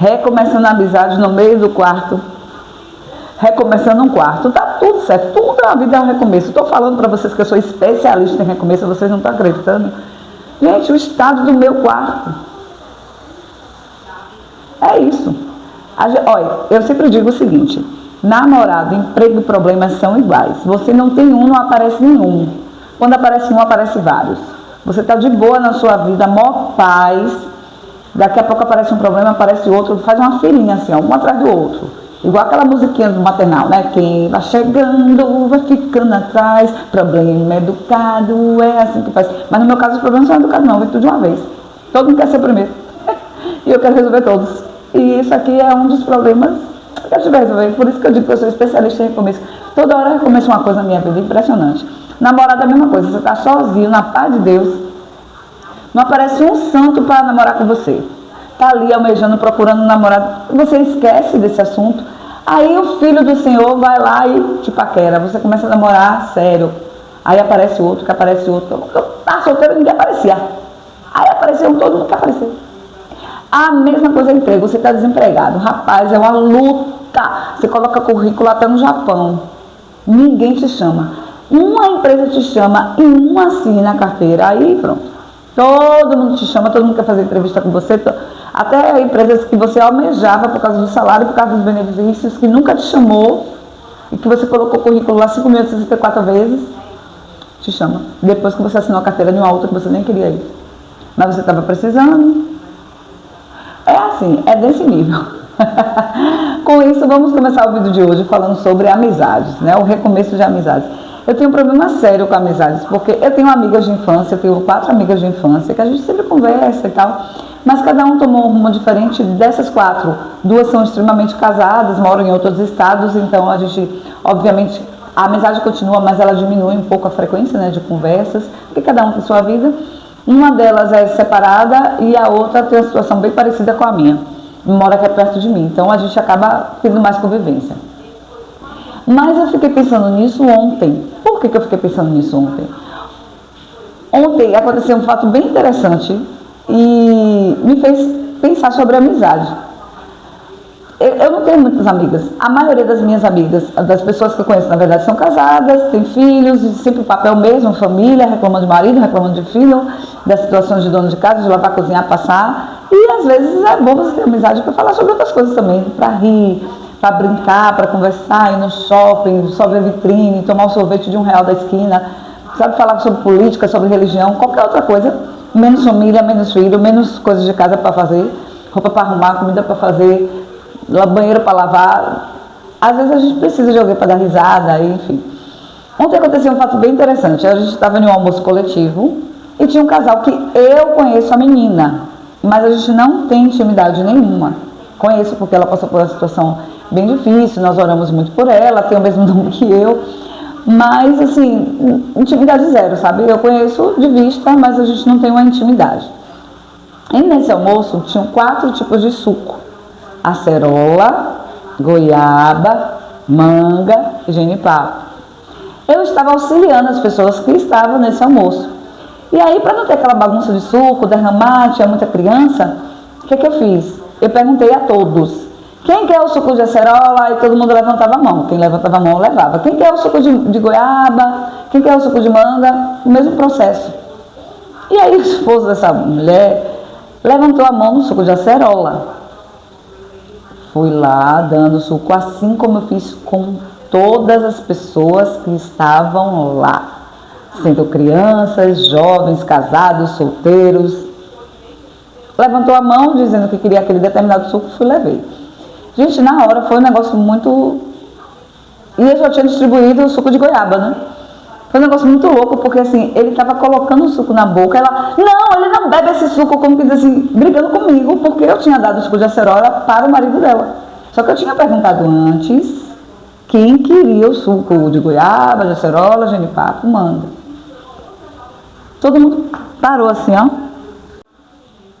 recomeçando a amizade no meio do quarto, recomeçando um quarto, tá tudo certo, tudo na vida é um recomeço. Estou falando para vocês que eu sou especialista em recomeço, vocês não estão acreditando. Gente, o estado do meu quarto é isso. Olha, eu sempre digo o seguinte: namorado, emprego e problemas são iguais. Você não tem um, não aparece nenhum. Quando aparece um, aparece vários. Você está de boa na sua vida, mó paz. Daqui a pouco aparece um problema, aparece outro, faz uma filinha assim, ó, um atrás do outro. Igual aquela musiquinha do maternal, né? Quem vai chegando, vai ficando atrás. Problema educado, é assim que faz. Mas no meu caso, os problemas não são educados, não, vem tudo de uma vez. Todo mundo quer ser primeiro. E eu quero resolver todos. E isso aqui é um dos problemas que eu tive a resolver. Por isso que eu digo que eu sou especialista em recomeço. Toda hora eu recomeço uma coisa na minha vida, impressionante. Namorado é a mesma coisa, você está sozinho, na paz de Deus. Não aparece um santo para namorar com você. Está ali almejando, procurando um namorado. Você esquece desse assunto. Aí o filho do Senhor vai lá e te paquera. Você começa a namorar sério. Aí aparece outro, que aparece outro. Tá solteiro, ninguém aparecia. Aí apareceu um, todo mundo que apareceu. A mesma coisa é emprego. Você está desempregado. Rapaz, é uma luta. Você coloca currículo até no Japão. Ninguém te chama. Uma empresa te chama e uma assina a carteira. Aí pronto. Todo mundo te chama, todo mundo quer fazer entrevista com você. Até empresas que você almejava por causa do salário, por causa dos benefícios, que nunca te chamou e que você colocou o currículo lá 5.864 vezes, te chama. Depois que você assinou a carteira de uma outra que você nem queria ir. Mas você estava precisando. É assim, é desse nível. Com isso, vamos começar o vídeo de hoje falando sobre amizades, né? O recomeço de amizades. Eu tenho um problema sério com amizades, porque eu tenho amigas de infância, eu tenho 4 amigas de infância, que a gente sempre conversa e tal, mas cada um tomou um rumo diferente. Dessas 4, 2 são extremamente casadas, moram em outros estados, então a gente, obviamente, a amizade continua, mas ela diminui um pouco a frequência, né, de conversas, porque cada um tem sua vida. Uma delas é separada e a outra tem uma situação bem parecida com a minha, mora aqui perto de mim, então a gente acaba tendo mais convivência. Mas eu fiquei pensando nisso ontem. Por que eu fiquei pensando nisso ontem? Ontem aconteceu um fato bem interessante e me fez pensar sobre a amizade. Eu não tenho muitas amigas. A maioria das minhas amigas, das pessoas que eu conheço, na verdade, são casadas, têm filhos, sempre o papel mesmo, família, reclamando de marido, reclamando de filho, das situações de dono de casa, de lavar, cozinhar, passar. E às vezes é bom você ter amizade para falar sobre outras coisas também, para rir, para brincar, para conversar, ir no shopping, só ver vitrine, tomar um sorvete de R$1 da esquina, sabe, falar sobre política, sobre religião, qualquer outra coisa, menos família, menos filho, menos coisas de casa para fazer, roupa para arrumar, comida para fazer, banheiro para lavar. Às vezes a gente precisa de alguém para dar risada, enfim. Ontem aconteceu um fato bem interessante. A gente estava em um almoço coletivo e tinha um casal que eu conheço a menina, mas a gente não tem intimidade nenhuma. Conheço porque ela passou por uma situação bem difícil, nós oramos muito por ela, tem o mesmo nome que eu, mas assim, intimidade zero, sabe? Eu conheço de vista, mas a gente não tem uma intimidade. E nesse almoço tinham 4 tipos de suco: acerola, goiaba, manga e genipapo. Eu estava auxiliando as pessoas que estavam nesse almoço. E aí, para não ter aquela bagunça de suco, derramar, tinha muita criança, o que eu fiz? Eu perguntei a todos: quem quer o suco de acerola? E todo mundo levantava a mão. Quem levantava a mão, levava. Quem quer o suco de goiaba? Quem quer o suco de manga? O mesmo processo. E aí o esposo dessa mulher levantou a mão no suco de acerola. Fui lá dando suco, assim como eu fiz com todas as pessoas que estavam lá, sendo crianças, jovens, casados, solteiros. Levantou a mão dizendo que queria aquele determinado suco, fui e levei. Gente, na hora foi um negócio muito... E eu já tinha distribuído o suco de goiaba, né? Foi um negócio muito louco, porque assim, ele estava colocando o suco na boca, ela, não, ele não bebe esse suco, como que diz assim, brigando comigo, porque eu tinha dado o suco de acerola para o marido dela. Só que eu tinha perguntado antes quem queria o suco de goiaba, de acerola, genipapo, manga. Todo mundo parou assim, ó.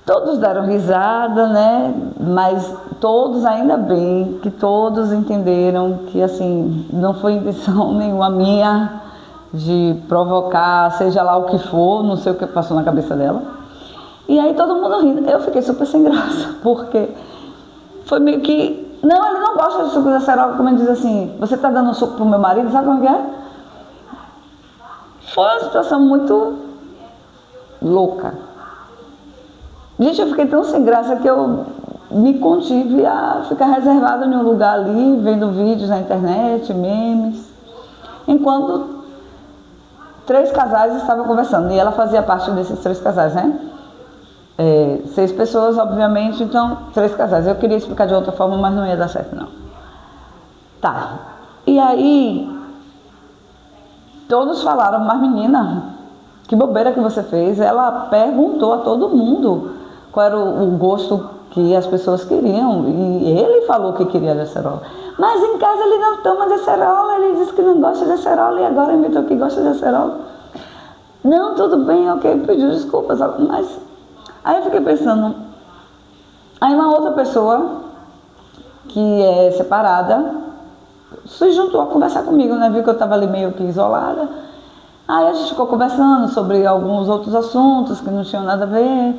Todos deram risada, né? Mas todos, ainda bem, que todos entenderam que, assim, não foi intenção nenhuma minha de provocar, seja lá o que for, não sei o que passou na cabeça dela. E aí todo mundo rindo. Eu fiquei super sem graça, porque foi meio que... Não, ele não gosta de suco de acerola, como ele diz assim, você tá dando suco pro meu marido, sabe como é? Foi uma situação muito louca. Gente, eu fiquei tão sem graça que eu me contive a ficar reservada em um lugar ali, vendo vídeos na internet, memes, enquanto 3 casais estavam conversando, e ela fazia parte desses 3 casais, né? 6 pessoas, obviamente, então 3 casais. Eu queria explicar de outra forma, mas não ia dar certo, não. Tá. E aí, todos falaram, mas menina, que bobeira que você fez. Ela perguntou a todo mundo qual era o gosto que as pessoas queriam, e ele falou que queria de acerola. Mas em casa ele não toma de acerola, ele disse que não gosta de acerola e agora inventou que gosta de acerola. Não, tudo bem, ok, pediu desculpas, mas... Aí eu fiquei pensando, aí uma outra pessoa que é separada se juntou a conversar comigo, né? Viu que eu estava ali meio que isolada. Aí a gente ficou conversando sobre alguns outros assuntos que não tinham nada a ver,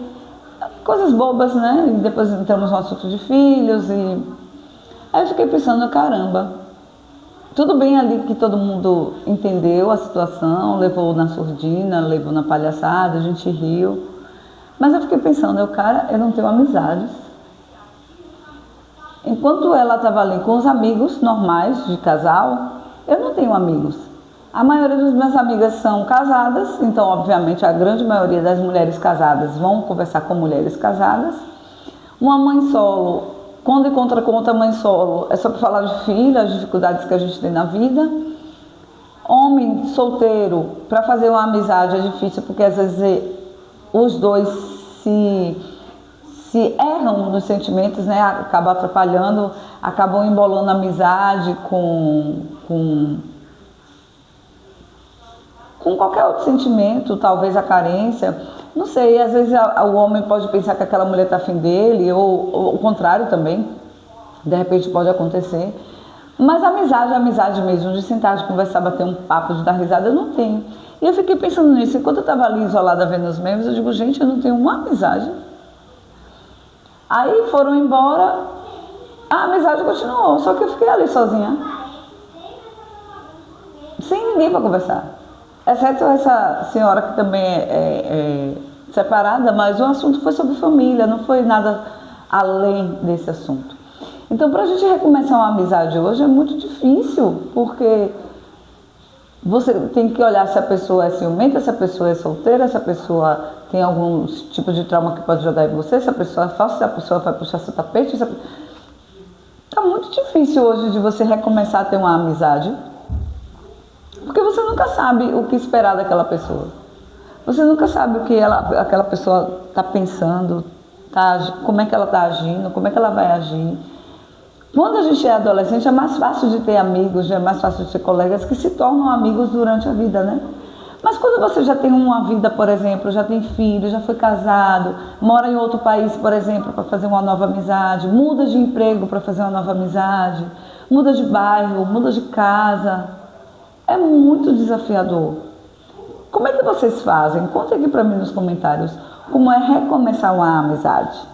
coisas bobas, né? E depois entramos no assunto de filhos e... Aí eu fiquei pensando, caramba, tudo bem ali que todo mundo entendeu a situação, levou na surdina, levou na palhaçada, a gente riu. Mas eu fiquei pensando, eu não tenho amizades. Enquanto ela estava ali com os amigos normais de casal, eu não tenho amigos. A maioria das minhas amigas são casadas, então obviamente a grande maioria das mulheres casadas vão conversar com mulheres casadas. Uma mãe solo, quando encontra com outra mãe solo, é só para falar de filho, as dificuldades que a gente tem na vida. Homem solteiro, para fazer uma amizade é difícil, porque às vezes os dois se erram nos sentimentos, né? Acabam atrapalhando, acabam embolando a amizade com qualquer outro sentimento, talvez a carência. Não sei, às vezes o homem pode pensar que aquela mulher está afim dele, ou o contrário também, de repente pode acontecer. Mas a amizade mesmo, de sentar, de conversar, bater um papo, de dar risada, eu não tenho. E eu fiquei pensando nisso, enquanto eu estava ali isolada vendo os memes, eu digo, gente, eu não tenho uma amizade. Aí foram embora, a amizade continuou, só que eu fiquei ali sozinha, sem ninguém para conversar. Exceto essa senhora que também é separada, mas o assunto foi sobre família, não foi nada além desse assunto. Então, para a gente recomeçar uma amizade hoje é muito difícil, porque você tem que olhar se a pessoa é ciumenta, se a pessoa é solteira, se a pessoa tem algum tipo de trauma que pode jogar em você, se a pessoa é falsa, se a pessoa vai puxar seu tapete. Tá muito difícil hoje de você recomeçar a ter uma amizade, porque você nunca sabe o que esperar daquela pessoa. Você nunca sabe o que aquela pessoa está pensando, como é que ela está agindo, como é que ela vai agir. Quando a gente é adolescente é mais fácil de ter amigos, é mais fácil de ter colegas que se tornam amigos durante a vida, né? Mas quando você já tem uma vida, por exemplo, já tem filho, já foi casado, mora em outro país, por exemplo, para fazer uma nova amizade, muda de emprego para fazer uma nova amizade, muda de bairro, muda de casa, é muito desafiador. Como é que vocês fazem? Conta aqui para mim nos comentários como é recomeçar uma amizade.